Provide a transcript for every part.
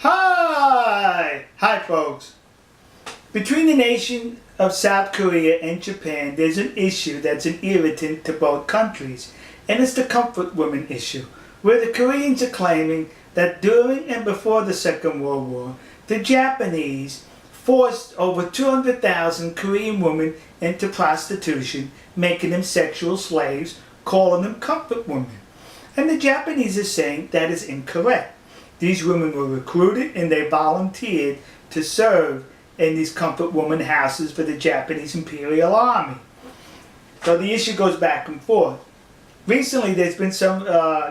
Hi folks. Between the nation of South Korea and Japan, there's an issue that's an irritant to both countries, and it's the comfort women issue, where the Koreans are claiming that during and before the Second World War, the Japanese forced over 200,000 Korean women into prostitution, making them sexual slaves, calling them comfort women. And the Japanese are saying that is incorrect. These women were recruited and they volunteered to serve in these comfort woman houses for the Japanese Imperial Army. So the issue goes back and forth. Recently there's been some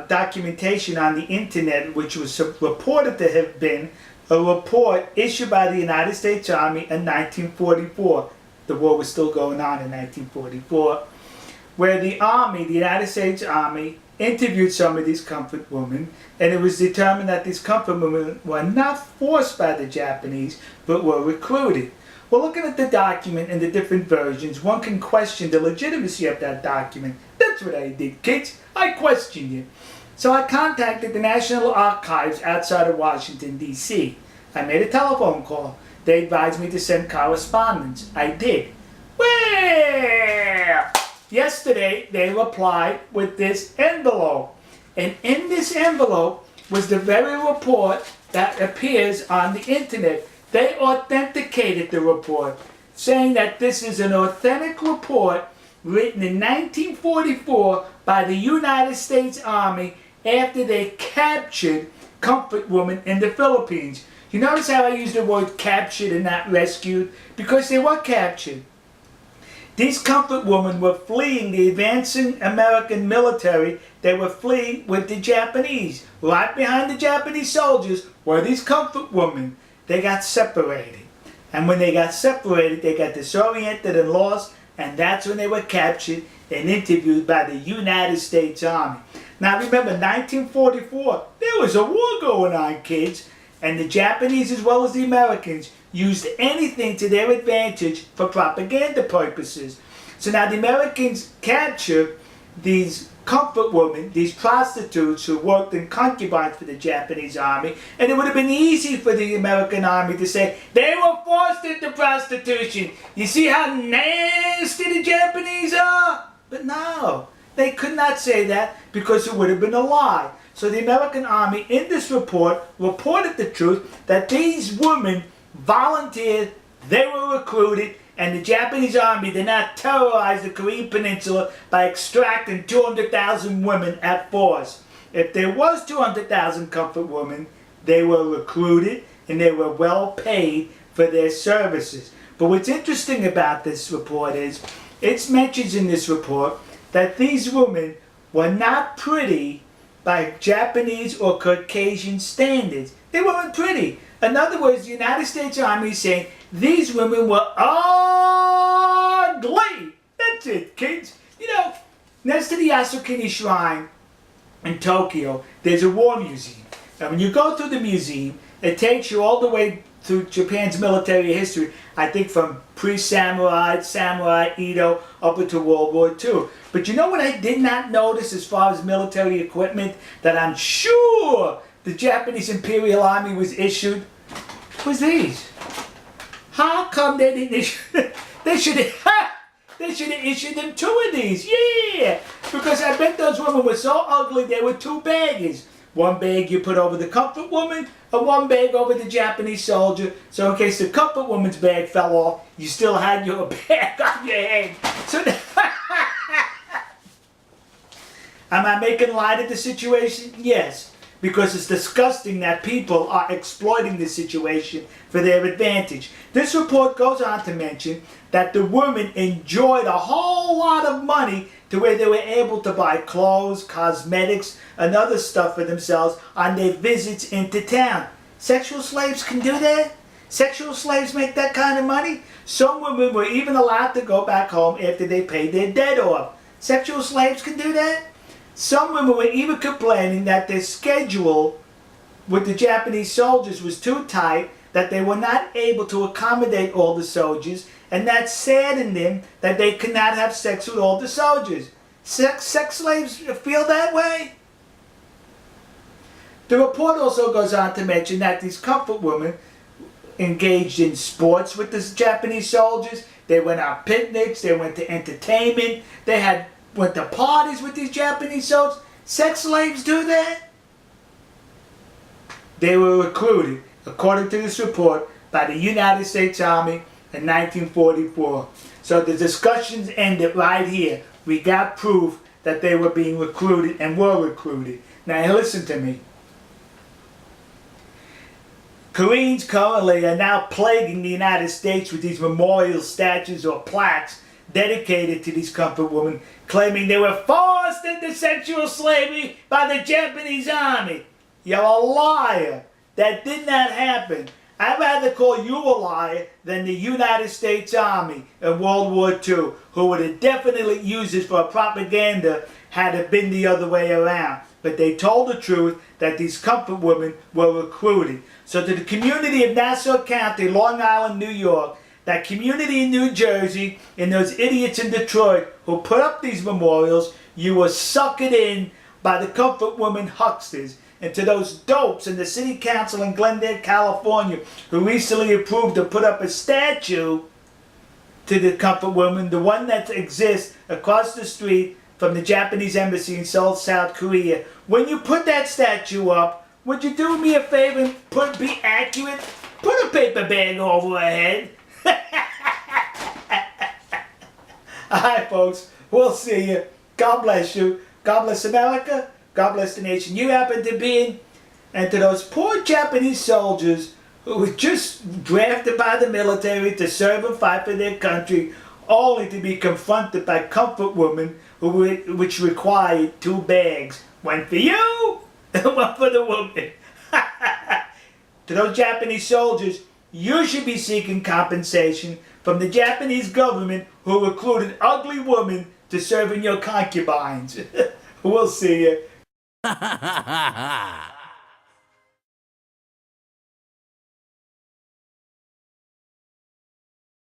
documentation on the internet which was reported to have been a report issued by the United States Army in 1944. The war was still going on in 1944, where the Army, the United States Army, interviewed some of these comfort women, and it was determined that these comfort women were not forced by the Japanese, but were recruited. Well, looking at the document and the different versions, one can question the legitimacy of that document. That's what I did, kids. I questioned it. So I contacted the National Archives outside of Washington, D.C. I made a telephone call. They advised me to send correspondence. I did. Well, yesterday they replied with this envelope. And in this envelope was the very report that appears on the internet. They authenticated the report, saying that this is an authentic report written in 1944 by the United States Army after they captured comfort women in the Philippines. You notice how I use the word captured and not rescued? Because they were captured. These comfort women were fleeing the advancing American military. They were fleeing with the Japanese. Right behind the Japanese soldiers were these comfort women. They got separated. And when they got separated, they got disoriented and lost, and that's when they were captured and interviewed by the United States Army. Now remember, 1944, there was a war going on, kids, and the Japanese as well as the Americans used anything to their advantage for propaganda purposes. So now the Americans captured these comfort women, these prostitutes who worked in concubines for the Japanese army, and it would have been easy for the American army to say, they were forced into prostitution. You see how nasty the Japanese are? But no, they could not say that because it would have been a lie. So the American army in this report reported the truth that these women volunteered, they were recruited, and the Japanese army did not terrorize the Korean peninsula by extracting 200,000 women at force. If there was 200,000 comfort women, they were recruited and they were well paid for their services. But what's interesting about this report is, it mentions in this report that these women were not pretty by Japanese or Caucasian standards. They weren't pretty. In other words, the United States Army is saying these women were ugly. That's it, kids. You know, next to the Yasukuni Shrine in Tokyo, there's a war museum. And when you go through the museum, it takes you all the way through Japan's military history, I think from pre-samurai, samurai, Edo, up into World War II. But you know what I did not notice as far as military equipment that I'm sure the Japanese Imperial Army was issued? Was these. How come they didn't issue? They should have issued them 2 of these. Yeah, because I bet those women were so ugly they were 2 bags. One bag you put over the comfort woman, and one bag over the Japanese soldier. So in case the comfort woman's bag fell off, you still had your bag on your head. So am I making light of the situation? Yes. Because it's disgusting that people are exploiting the situation for their advantage. This report goes on to mention that the women enjoyed a whole lot of money to where they were able to buy clothes, cosmetics, and other stuff for themselves on their visits into town. Sexual slaves can do that? Sexual slaves make that kind of money? Some women were even allowed to go back home after they paid their debt off. Sexual slaves can do that? Some women were even complaining that their schedule with the Japanese soldiers was too tight, that they were not able to accommodate all the soldiers, and that saddened them that they could not have sex with all the soldiers. Sex slaves feel that way? The report also goes on to mention that these comfort women engaged in sports with the Japanese soldiers. They went on picnics, they went to entertainment, went to parties with these Japanese soldiers. Sex slaves do that? They were recruited, according to this report, by the United States Army in 1944. So the discussions ended right here. We got proof that they were being recruited and were recruited. Now listen to me. Koreans currently are now plaguing the United States with these memorial statues or plaques dedicated to these comfort women, claiming they were forced into sexual slavery by the Japanese army. You're a liar. That did not happen. I'd rather call you a liar than the United States Army in World War II, who would have definitely used this for propaganda had it been the other way around. But they told the truth that these comfort women were recruited. So to the community of Nassau County, Long Island, New York, that community in New Jersey, and those idiots in Detroit who put up these memorials, you were suckered in by the comfort women hucksters. And to those dopes in the city council in Glendale, California, who recently approved to put up a statue to the comfort woman, the one that exists across the street from the Japanese embassy in Seoul, South Korea. When you put that statue up, would you do me a favor and be accurate? Put a paper bag over her head. Alright folks, we'll see you. God bless you. God bless America. God bless the nation you happen to be in. And to those poor Japanese soldiers who were just drafted by the military to serve and fight for their country, only to be confronted by comfort women which required 2 bags. One for you and one for the woman. To those Japanese soldiers, you should be seeking compensation from the Japanese government who recruited ugly women to serve in your concubines. We'll see you.